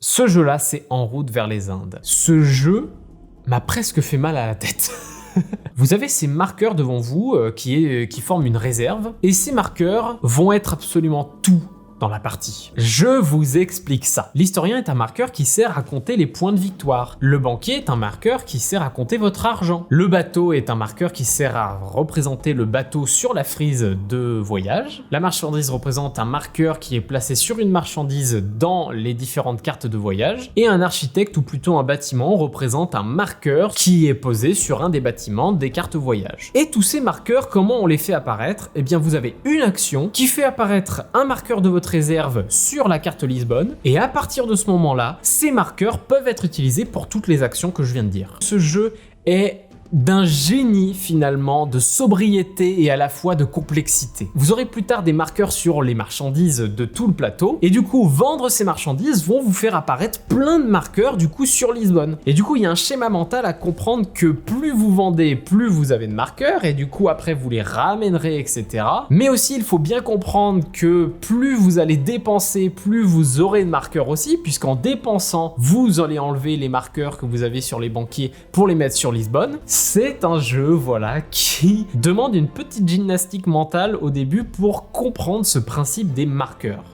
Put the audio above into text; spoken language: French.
Ce jeu-là, c'est En route vers les Indes. Ce jeu m'a presque fait mal à la tête. Vous avez ces marqueurs devant vous qui forment une réserve, et ces marqueurs vont être absolument tout dans la partie. Je vous explique ça. L'historien est un marqueur qui sert à compter les points de victoire. Le banquier est un marqueur qui sert à compter votre argent. Le bateau est un marqueur qui sert à représenter le bateau sur la frise de voyage. La marchandise représente un marqueur qui est placé sur une marchandise dans les différentes cartes de voyage. Et un architecte, ou plutôt un bâtiment, représente un marqueur qui est posé sur un des bâtiments des cartes voyage. Et tous ces marqueurs, comment on les fait apparaître? Eh bien, vous avez une action qui fait apparaître un marqueur de votre réserve sur la carte Lisbonne, et à partir de ce moment-là, ces marqueurs peuvent être utilisés pour toutes les actions que je viens de dire. Ce jeu est d'un génie finalement, de sobriété et à la fois de complexité. Vous aurez plus tard des marqueurs sur les marchandises de tout le plateau, et du coup vendre ces marchandises vont vous faire apparaître plein de marqueurs du coup sur Lisbonne. Et du coup il y a un schéma mental à comprendre que plus vous vendez, plus vous avez de marqueurs, et du coup après vous les ramènerez, etc. Mais aussi il faut bien comprendre que plus vous allez dépenser, plus vous aurez de marqueurs aussi, puisqu'en dépensant, vous allez enlever les marqueurs que vous avez sur les banquiers pour les mettre sur Lisbonne. C'est un jeu, voilà, qui demande une petite gymnastique mentale au début pour comprendre ce principe des marqueurs.